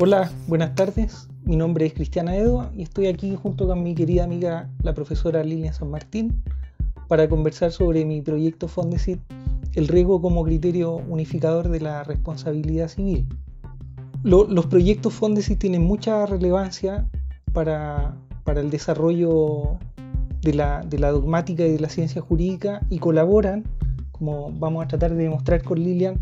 Hola, buenas tardes. Mi nombre es Cristiana Edo y estoy aquí junto con mi querida amiga, la profesora Lilian San Martín, para conversar sobre mi proyecto Fondesit, el riesgo como criterio unificador de la responsabilidad civil. Los proyectos Fondesit tienen mucha relevancia para el desarrollo de la dogmática y de la ciencia jurídica y colaboran, como vamos a tratar de demostrar con Lilian,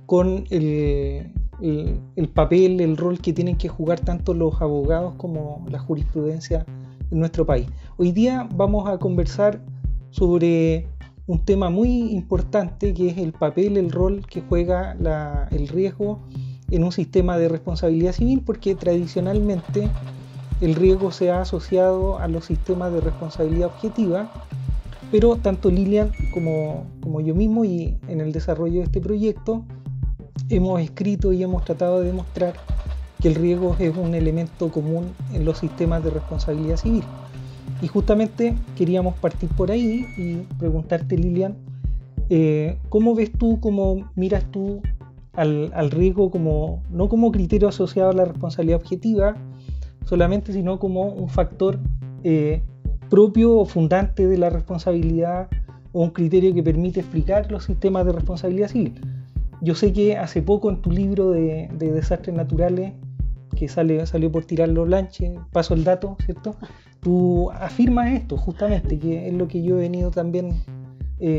con el papel, el rol que tienen que jugar tanto los abogados como la jurisprudencia en nuestro país. Hoy día vamos a conversar sobre un tema muy importante que es el papel, el rol que juega el riesgo en un sistema de responsabilidad civil, porque tradicionalmente el riesgo se ha asociado a los sistemas de responsabilidad objetiva, pero tanto Lilian como yo mismo y en el desarrollo de este proyecto hemos escrito y hemos tratado de demostrar que el riesgo es un elemento común en los sistemas de responsabilidad civil. Y justamente queríamos partir por ahí y preguntarte, Lilian, ¿cómo ves tú, cómo miras tú al riesgo no como criterio asociado a la responsabilidad objetiva solamente, sino como un factor propio o fundante de la responsabilidad o un criterio que permite explicar los sistemas de responsabilidad civil? Yo sé que hace poco en tu libro de desastres naturales, que salió por Tirarlo Blanche, paso el dato, ¿cierto? Tú afirmas esto justamente, que es lo que yo he venido también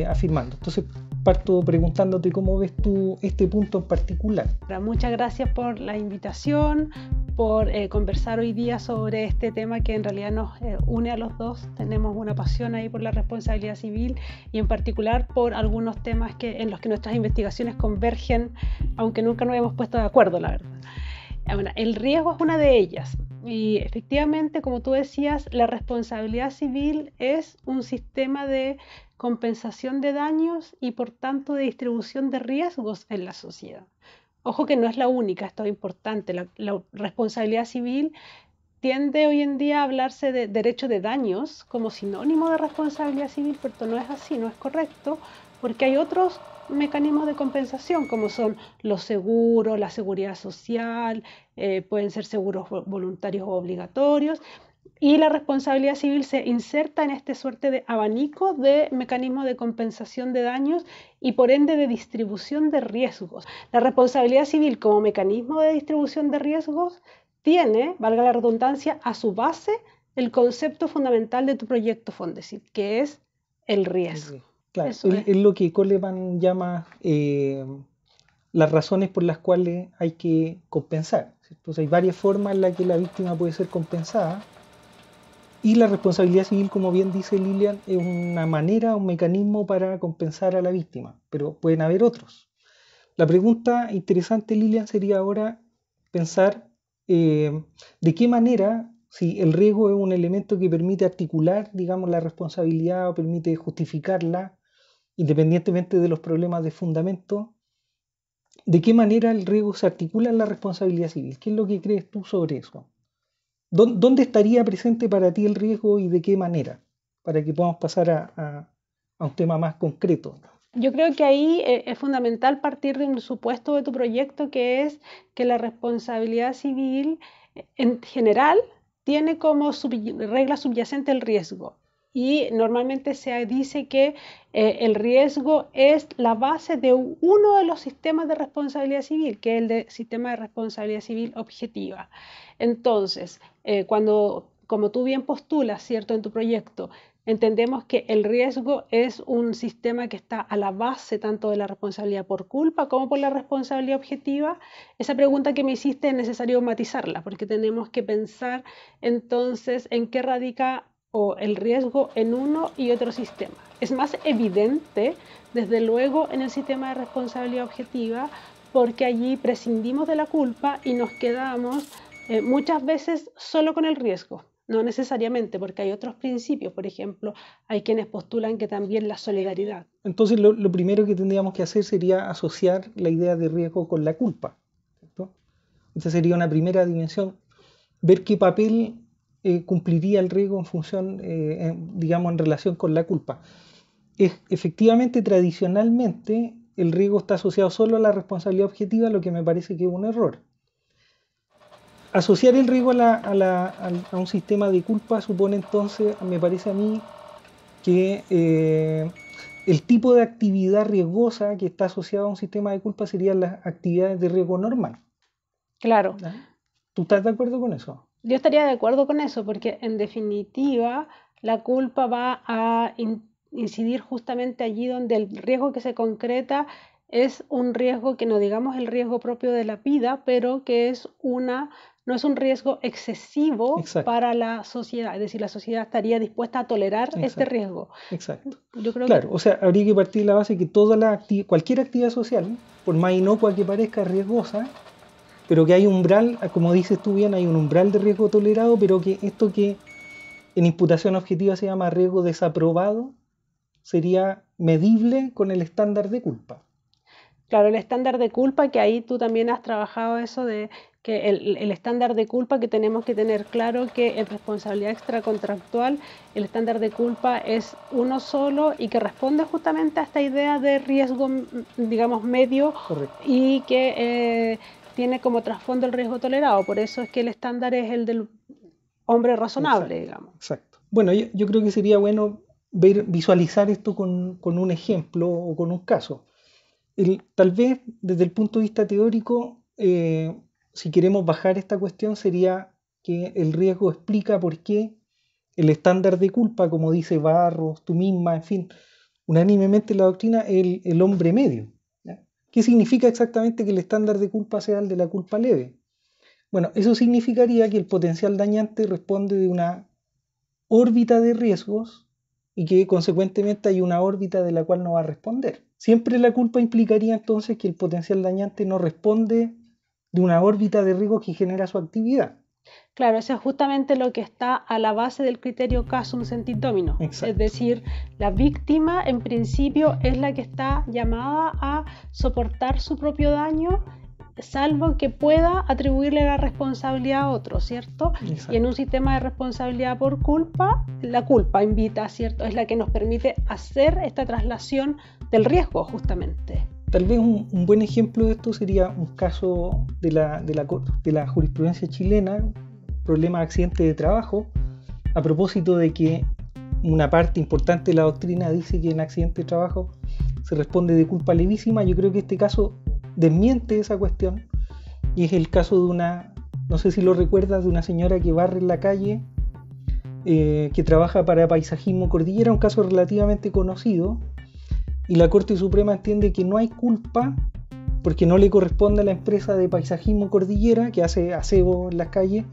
afirmando. Entonces parto preguntándote cómo ves tú este punto en particular. Muchas gracias por la invitación, por conversar hoy día sobre este tema que en realidad nos une a los dos. Tenemos una pasión ahí por la responsabilidad civil y en particular por algunos temas en los que nuestras investigaciones convergen, aunque nunca nos hemos puesto de acuerdo, la verdad. Bueno, el riesgo es una de ellas y efectivamente, como tú decías, la responsabilidad civil es un sistema de compensación de daños y por tanto de distribución de riesgos en la sociedad. Ojo que no es la única, esto es importante. La responsabilidad civil tiende hoy en día a hablarse de derecho de daños como sinónimo de responsabilidad civil, pero esto no es así, no es correcto, porque hay otros mecanismos de compensación como son los seguros, la seguridad social, pueden ser seguros voluntarios o obligatorios, y la responsabilidad civil se inserta en esta suerte de abanico de mecanismos de compensación de daños y por ende de distribución de riesgos. La responsabilidad civil como mecanismo de distribución de riesgos tiene, valga la redundancia, a su base el concepto fundamental de tu proyecto Fondesit, que es el riesgo. Claro, es lo que Coleman llama las razones por las cuales hay que compensar. Entonces hay varias formas en las que la víctima puede ser compensada y la responsabilidad civil, como bien dice Lilian, es una manera, un mecanismo para compensar a la víctima, pero pueden haber otros. La pregunta interesante, Lilian, sería ahora pensar de qué manera, si el riesgo es un elemento que permite articular, digamos, la responsabilidad o permite justificarla, independientemente de los problemas de fundamento, ¿de qué manera el riesgo se articula en la responsabilidad civil? ¿Qué es lo que crees tú sobre eso? ¿Dónde estaría presente para ti el riesgo y de qué manera? Para que podamos pasar a un tema más concreto. Yo creo que ahí es fundamental partir de un supuesto de tu proyecto, que es que la responsabilidad civil en general tiene como regla subyacente el riesgo. Y normalmente se dice que el riesgo es la base de uno de los sistemas de responsabilidad civil, que es el sistema de responsabilidad civil objetiva. Entonces, como tú bien postulas, ¿cierto?, en tu proyecto, entendemos que el riesgo es un sistema que está a la base tanto de la responsabilidad por culpa como por la responsabilidad objetiva. Esa pregunta que me hiciste es necesario matizarla, porque tenemos que pensar entonces en qué radica el riesgo en uno y otro sistema. Es más evidente, desde luego, en el sistema de responsabilidad objetiva, porque allí prescindimos de la culpa y nos quedamos muchas veces solo con el riesgo. No necesariamente, porque hay otros principios. Por ejemplo, hay quienes postulan que también la solidaridad. Entonces lo primero que tendríamos que hacer sería asociar la idea de riesgo con la culpa, ¿cierto? Esa sería una primera dimensión, ver qué papel cumpliría el riesgo en función, digamos, en relación con la culpa. Efectivamente, tradicionalmente, el riesgo está asociado solo a la responsabilidad objetiva, lo que me parece que es un error. asociar el riesgo a un sistema de culpa supone entonces, me parece a mí, que el tipo de actividad riesgosa que está asociada a un sistema de culpa serían las actividades de riesgo normal. Claro. ¿No? ¿Tú estás de acuerdo con eso? Yo estaría de acuerdo con eso, porque en definitiva la culpa va a incidir justamente allí donde el riesgo que se concreta es un riesgo que no digamos el riesgo propio de la vida, pero que es no es un riesgo excesivo Exacto. para la sociedad, es decir, la sociedad estaría dispuesta a tolerar este riesgo. Exacto. Yo creo claro, o sea, habría que partir de la base que cualquier actividad social, por más inocua que parezca, es riesgosa, pero que hay umbral, como dices tú bien, hay un umbral de riesgo tolerado, pero que esto que en imputación objetiva se llama riesgo desaprobado, sería medible con el estándar de culpa. Claro, el estándar de culpa, que ahí tú también has trabajado eso de que el estándar de culpa que tenemos que tener claro que en responsabilidad extracontractual el estándar de culpa es uno solo y que responde justamente a esta idea de riesgo, digamos, medio. Correcto. Y que tiene como trasfondo el riesgo tolerado. Por eso es que el estándar es el del hombre razonable, digamos. Exacto. Bueno, yo creo que sería bueno visualizar esto con un ejemplo o con un caso. Tal vez desde el punto de vista teórico, si queremos bajar esta cuestión, sería que el riesgo explica por qué el estándar de culpa, como dice Barros, tú misma, en fin, unánimemente la doctrina, el hombre medio. ¿Ya? ¿Qué significa exactamente que el estándar de culpa sea el de la culpa leve? Bueno, eso significaría que el potencial dañante responde de una órbita de riesgos y que consecuentemente hay una órbita de la cual no va a responder. Siempre la culpa implicaría entonces que el potencial dañante no responde de una órbita de riesgos que genera su actividad. Claro, eso es justamente lo que está a la base del criterio casum sentit domino. Exacto. Es decir, la víctima en principio es la que está llamada a soportar su propio daño, salvo que pueda atribuirle la responsabilidad a otro, ¿cierto? Exacto. Y en un sistema de responsabilidad por culpa, la culpa invita, ¿cierto? Es la que nos permite hacer esta traslación del riesgo, justamente. Tal vez un buen ejemplo de esto sería un caso de la jurisprudencia chilena, problema de accidente de trabajo, a propósito de que una parte importante de la doctrina dice que en accidente de trabajo se responde de culpa levísima. Yo creo que este caso desmiente esa cuestión, y es el caso de no sé si lo recuerdas, de una señora que barre en la calle, que trabaja para Paisajismo Cordillera, un caso relativamente conocido, y la Corte Suprema entiende que no hay culpa porque no le corresponde a la empresa de Paisajismo Cordillera, que hace aseo en las calles,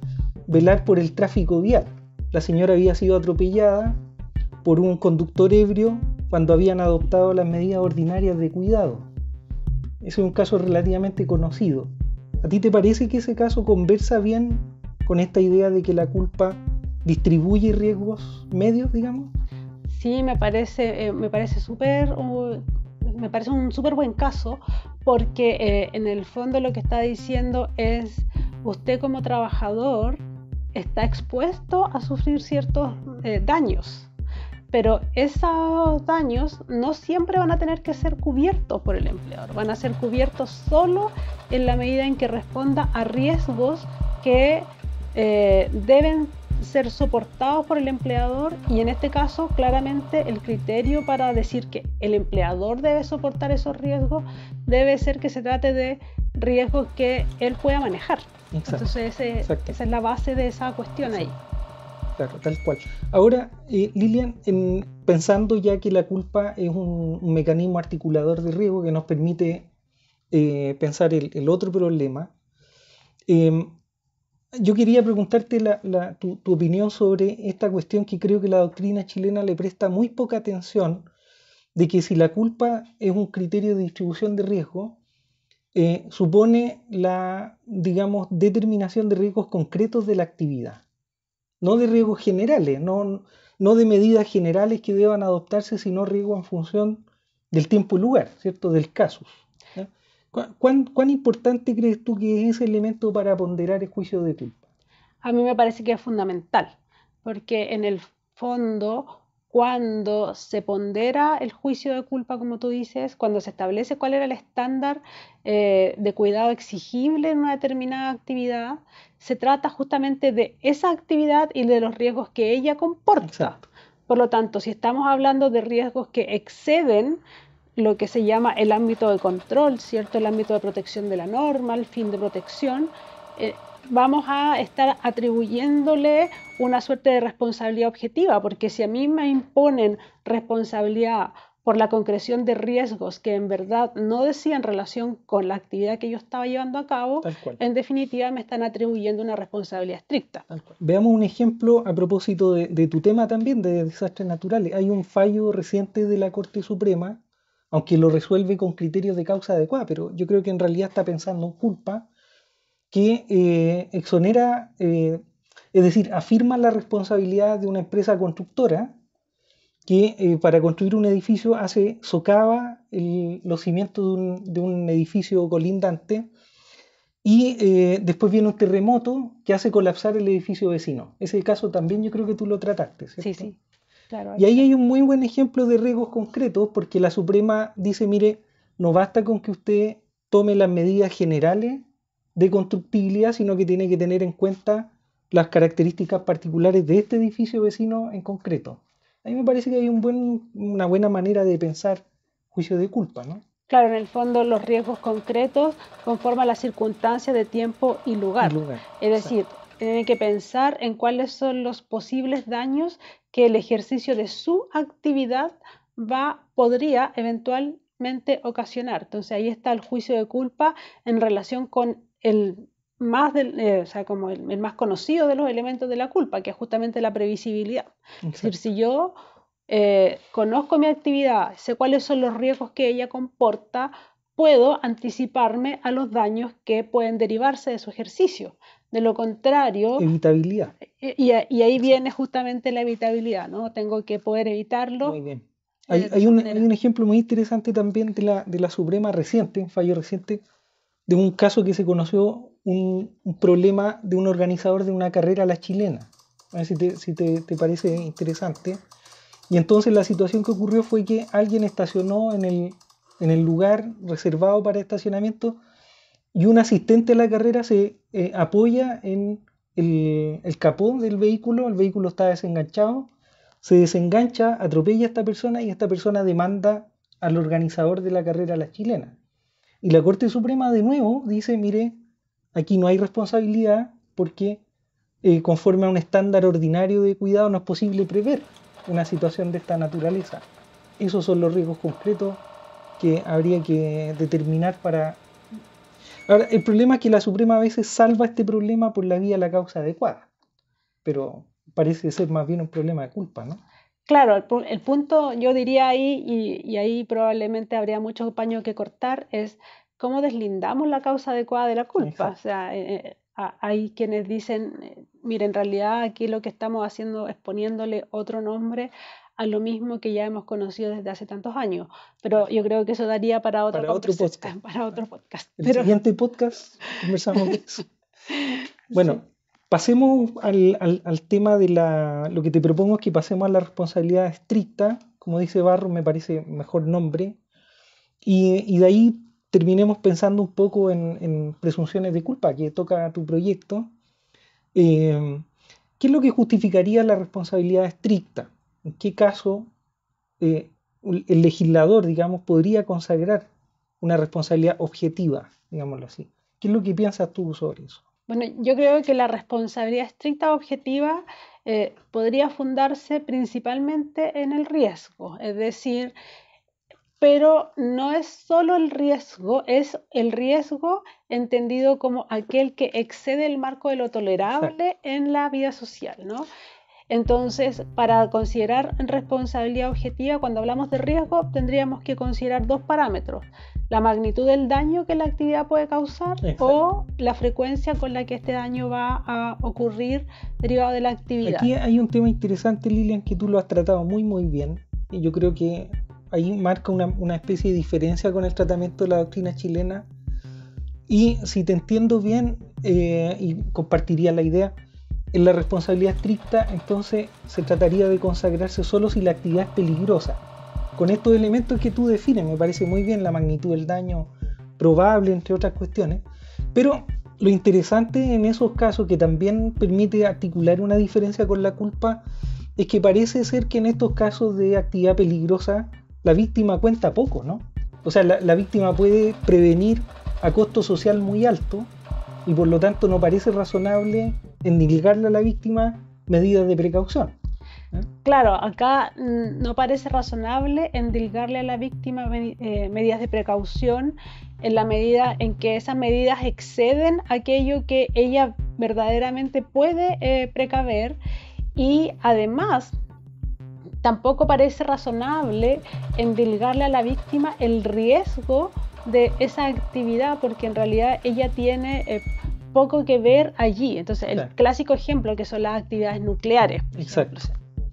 velar por el tráfico vial. La señora había sido atropellada por un conductor ebrio cuando habían adoptado las medidas ordinarias de cuidado. Ese es un caso relativamente conocido. ¿A ti te parece que ese caso conversa bien con esta idea de que la culpa distribuye riesgos medios, digamos? Sí, me parece un súper buen caso, porque en el fondo lo que está diciendo es: usted como trabajador está expuesto a sufrir ciertos daños, pero esos daños no siempre van a tener que ser cubiertos por el empleador, van a ser cubiertos solo en la medida en que responda a riesgos que deben ser soportados por el empleador, y en este caso claramente el criterio para decir que el empleador debe soportar esos riesgos debe ser que se trate de riesgos que él pueda manejar. Exacto. Entonces esa es la base de esa cuestión. Exacto. Ahí. Claro, tal cual. Ahora, Lilian, pensando ya que la culpa es un mecanismo articulador de riesgo que nos permite pensar el otro problema, yo quería preguntarte tu opinión sobre esta cuestión que creo que la doctrina chilena le presta muy poca atención, de que si la culpa es un criterio de distribución de riesgo, supone la, digamos, determinación de riesgos concretos de la actividad, no de riesgos generales, no de medidas generales que deban adoptarse, sino riesgos en función del tiempo y lugar, ¿cierto? Del casus. ¿Ya? ¿Cuán importante crees tú que es ese elemento para ponderar el juicio de culpa? A mí me parece que es fundamental, porque en el fondo cuando se pondera el juicio de culpa, como tú dices, cuando se establece cuál era el estándar de cuidado exigible en una determinada actividad, se trata justamente de esa actividad y de los riesgos que ella comporta. Exacto. Por lo tanto, si estamos hablando de riesgos que exceden lo que se llama el ámbito de control, ¿cierto? El ámbito de protección de la norma, el fin de protección, vamos a estar atribuyéndole una suerte de responsabilidad objetiva, porque si a mí me imponen responsabilidad por la concreción de riesgos que en verdad no decían relación con la actividad que yo estaba llevando a cabo, en definitiva me están atribuyendo una responsabilidad estricta. Veamos un ejemplo a propósito de tu tema también, de desastres naturales. Hay un fallo reciente de la Corte Suprema, aunque lo resuelve con criterios de causa adecuada, pero yo creo que en realidad está pensando en culpa, que exonera, es decir, afirma la responsabilidad de una empresa constructora que para construir un edificio socava los cimientos de un edificio colindante y después viene un terremoto que hace colapsar el edificio vecino. Ese caso también yo creo que tú lo trataste, ¿cierto? Sí, sí. Claro, y ahí hay un muy buen ejemplo de riesgos concretos, porque la Suprema dice, mire, no basta con que usted tome las medidas generales de constructibilidad, sino que tiene que tener en cuenta las características particulares de este edificio vecino en concreto. A mí me parece que hay una buena manera de pensar juicio de culpa, ¿no? Claro, en el fondo los riesgos concretos conforman las circunstancias de tiempo y lugar. Es decir, tienen que pensar en cuáles son los posibles daños que el ejercicio de su actividad podría eventualmente ocasionar. Entonces ahí está el juicio de culpa en relación con el más conocido de los elementos de la culpa, que es justamente la previsibilidad. Exacto. Es decir, si yo conozco mi actividad, sé cuáles son los riesgos que ella comporta, puedo anticiparme a los daños que pueden derivarse de su ejercicio. De lo contrario... Evitabilidad. Y ahí viene justamente la evitabilidad, ¿no? Tengo que poder evitarlo. Muy bien. Hay un ejemplo muy interesante también de la Suprema reciente, un fallo reciente, de un caso que se conoció, un problema de un organizador de una carrera a la chilena. A ver si te parece interesante. Y entonces la situación que ocurrió fue que alguien estacionó en el lugar reservado para estacionamiento y un asistente a la carrera se apoya en el capó del vehículo, el vehículo está desenganchado, se desengancha, atropella a esta persona y esta persona demanda al organizador de la carrera a la chilena. Y la Corte Suprema de nuevo dice, mire, aquí no hay responsabilidad porque conforme a un estándar ordinario de cuidado no es posible prever una situación de esta naturaleza. Esos son los riesgos concretos que habría que determinar para... Ahora, el problema es que la Suprema a veces salva este problema por la vía de la causa adecuada, pero parece ser más bien un problema de culpa, ¿no? Claro, el punto yo diría ahí, y ahí probablemente habría mucho paño que cortar, es cómo deslindamos la causa adecuada de la culpa. Exacto. O sea, hay quienes dicen, mire, en realidad aquí lo que estamos haciendo es poniéndole otro nombre a lo mismo que ya hemos conocido desde hace tantos años. Pero yo creo que eso daría para otro podcast. Para otro podcast. El siguiente podcast conversamos de eso. Bueno, pasemos al tema de lo que te propongo es que pasemos a la responsabilidad estricta. Como dice Barro, me parece mejor nombre. Y de ahí terminemos pensando un poco en presunciones de culpa, que toca tu proyecto. ¿Qué es lo que justificaría la responsabilidad estricta? ¿En qué caso el legislador, digamos, podría consagrar una responsabilidad objetiva, digámoslo así? ¿Qué es lo que piensas tú sobre eso? Bueno, yo creo que la responsabilidad estricta objetiva podría fundarse principalmente en el riesgo, es decir, pero no es solo el riesgo, es el riesgo entendido como aquel que excede el marco de lo tolerable en la vida social, ¿no? Entonces, para considerar responsabilidad objetiva, cuando hablamos de riesgo, tendríamos que considerar dos parámetros: la magnitud del daño que la actividad puede causar. Exacto. O la frecuencia con la que este daño va a ocurrir derivado de la actividad. Aquí hay un tema interesante, Lilian, que tú lo has tratado muy muy bien, y yo creo que ahí marca una especie de diferencia con el tratamiento de la doctrina chilena. Y si te entiendo bien, y compartiría la idea, En la responsabilidad estricta, entonces, se trataría de consagrarse solo si la actividad es peligrosa. Con estos elementos que tú defines, me parece muy bien la magnitud del daño probable, entre otras cuestiones. Pero lo interesante en esos casos, que también permite articular una diferencia con la culpa, es que parece ser que en estos casos de actividad peligrosa, la víctima cuenta poco, ¿no? O sea, la víctima puede prevenir a costo social muy alto, y por lo tanto no parece razonable endilgarle a la víctima medidas de precaución. Claro, acá no parece razonable endilgarle a la víctima medidas de precaución en la medida en que esas medidas exceden aquello que ella verdaderamente puede precaver, y además tampoco parece razonable endilgarle a la víctima el riesgo de esa actividad, porque en realidad ella tiene poco que ver allí. Entonces, el clásico ejemplo que son las actividades nucleares. Exacto.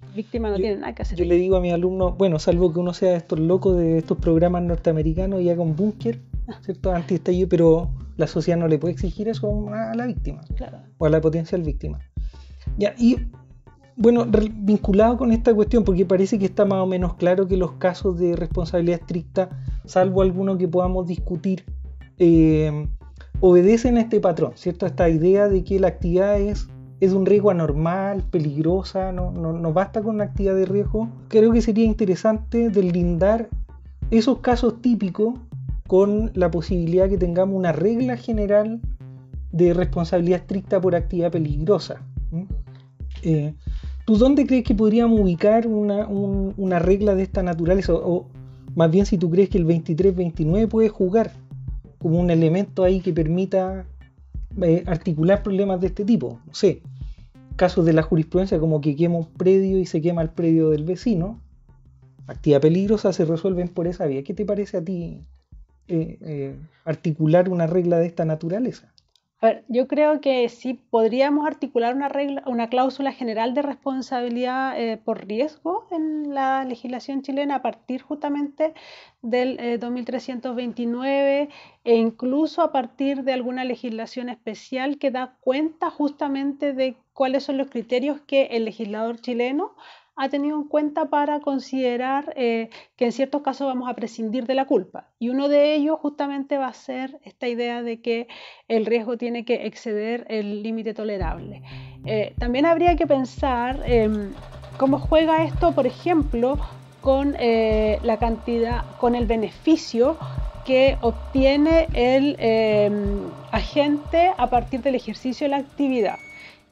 La víctima no tiene nada que hacer. Yo le digo a mis alumnos, bueno, salvo que uno sea de estos locos de estos programas norteamericanos y haga un búnker, ¿cierto? Antiestallido, pero la sociedad no le puede exigir eso a la víctima, claro, o a la potencial víctima. Ya, y bueno, vinculado con esta cuestión, porque parece que está más o menos claro que los casos de responsabilidad estricta, salvo algunos que podamos discutir, obedecen a este patrón, ¿cierto? Esta idea de que la actividad es un riesgo anormal, peligrosa, no basta con una actividad de riesgo. Creo que sería interesante deslindar esos casos típicos con la posibilidad que tengamos una regla general de responsabilidad estricta por actividad peligrosa. ¿Tú dónde crees que podríamos ubicar una regla de esta naturaleza? O más bien, si tú crees que el 23-29 puede jugar como un elemento ahí que permita articular problemas de este tipo. No sé, casos de la jurisprudencia como que quema un predio y se quema el predio del vecino, actividad peligrosa, se resuelven por esa vía. ¿Qué te parece a ti articular una regla de esta naturaleza? A ver, yo creo que sí podríamos articular una cláusula general de responsabilidad por riesgo en la legislación chilena a partir justamente del 2329, e incluso a partir de alguna legislación especial que da cuenta justamente de cuáles son los criterios que el legislador chileno ha tenido en cuenta para considerar que en ciertos casos vamos a prescindir de la culpa. Y uno de ellos justamente va a ser esta idea de que el riesgo tiene que exceder el límite tolerable. También habría que pensar cómo juega esto, por ejemplo, con la cantidad, con el beneficio que obtiene el agente a partir del ejercicio de la actividad.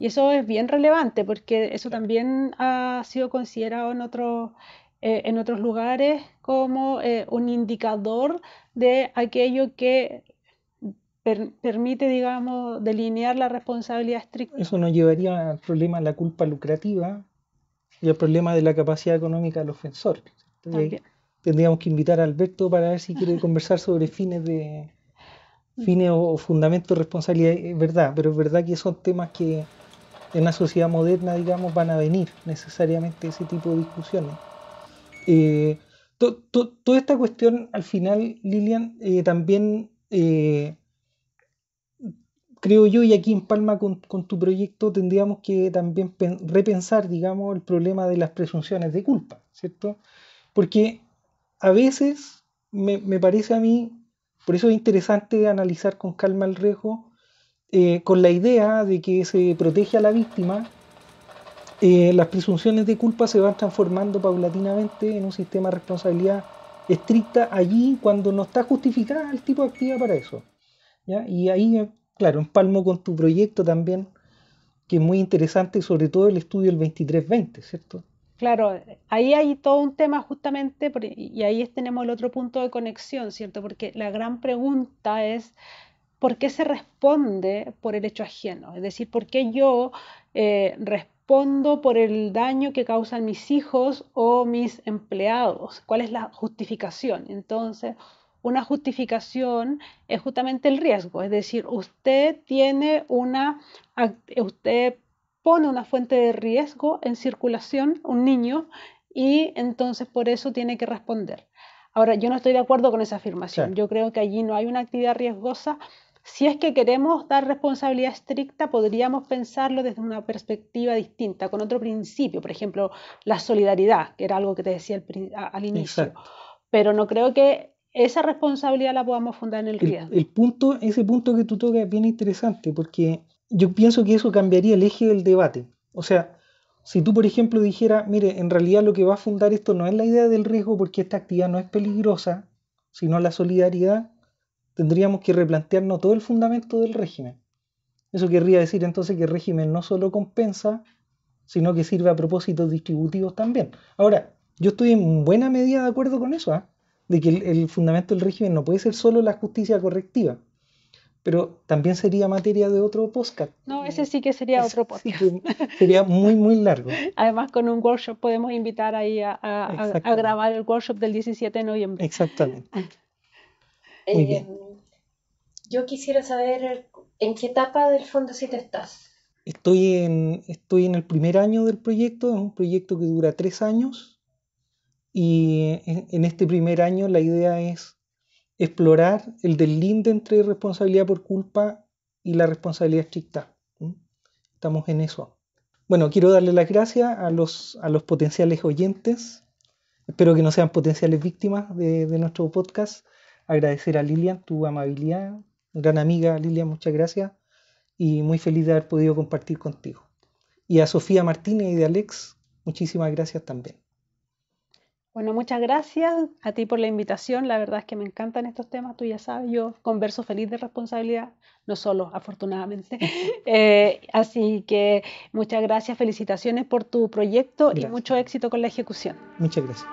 Y eso es bien relevante porque eso también ha sido considerado en otros lugares como un indicador de aquello que permite, digamos, delinear la responsabilidad estricta. Eso nos llevaría al problema de la culpa lucrativa y al problema de la capacidad económica del ofensor. Tendríamos que invitar a Alberto para ver si quiere conversar sobre fines o fundamentos de responsabilidad. Es verdad, pero es verdad que son temas que en una sociedad moderna, digamos, van a venir necesariamente ese tipo de discusiones. Toda esta cuestión, al final, Lilian, también creo yo, y aquí en Palma con tu proyecto tendríamos que también repensar, digamos, el problema de las presunciones de culpa, ¿cierto? Porque a veces me parece a mí, por eso es interesante analizar con calma el riesgo, con la idea de que se protege a la víctima, las presunciones de culpa se van transformando paulatinamente en un sistema de responsabilidad estricta allí cuando no está justificada el tipo de actividad para eso, ¿ya? Y ahí, claro, empalmo con tu proyecto también, que es muy interesante, sobre todo el estudio del 23-20, ¿cierto? Claro, ahí hay todo un tema justamente, y ahí tenemos el otro punto de conexión, ¿cierto? Porque la gran pregunta es, ¿por qué se responde por el hecho ajeno? Es decir, ¿por qué yo respondo por el daño que causan mis hijos o mis empleados? ¿Cuál es la justificación? Entonces, una justificación es justamente el riesgo, es decir, usted pone una fuente de riesgo en circulación, un niño, y entonces por eso tiene que responder. Ahora, yo no estoy de acuerdo con esa afirmación. Claro. Yo creo que allí no hay una actividad riesgosa, Si es que queremos dar responsabilidad estricta, podríamos pensarlo desde una perspectiva distinta, con otro principio, por ejemplo, la solidaridad, que era algo que te decía al inicio. Exacto. Pero no creo que esa responsabilidad la podamos fundar en el riesgo. Ese punto que tú tocas es bien interesante, porque yo pienso que eso cambiaría el eje del debate. O sea, si tú, por ejemplo, dijeras, mire, en realidad lo que va a fundar esto no es la idea del riesgo porque esta actividad no es peligrosa, sino la solidaridad, tendríamos que replantearnos todo el fundamento del régimen. Eso querría decir entonces que el régimen no solo compensa, sino que sirve a propósitos distributivos también. Ahora, yo estoy en buena medida de acuerdo con eso, de que el fundamento del régimen no puede ser solo la justicia correctiva, pero también sería materia de otro podcast. No, ese sí que sería otro podcast. Sí, sería muy, muy largo. Además, con un workshop podemos invitar ahí a grabar el workshop del 17 de noviembre. Exactamente. Muy bien. Yo quisiera saber en qué etapa del Fondesit estás. Estoy en el primer año del proyecto, es un proyecto que dura 3 años y en este primer año la idea es explorar el deslinde entre responsabilidad por culpa y la responsabilidad estricta. Estamos en eso. Bueno, quiero darle las gracias a los potenciales oyentes. Espero que no sean potenciales víctimas de nuestro podcast. Agradecer a Lilian tu amabilidad. Gran amiga Lilian, muchas gracias. Y muy feliz de haber podido compartir contigo. Y a Sofía Martínez y de Alex, muchísimas gracias también. Bueno, muchas gracias a ti por la invitación. La verdad es que me encantan estos temas. Tú ya sabes, yo converso feliz de responsabilidad, no solo, afortunadamente. Así que muchas gracias, felicitaciones por tu proyecto. Gracias. Y mucho éxito con la ejecución. Muchas gracias.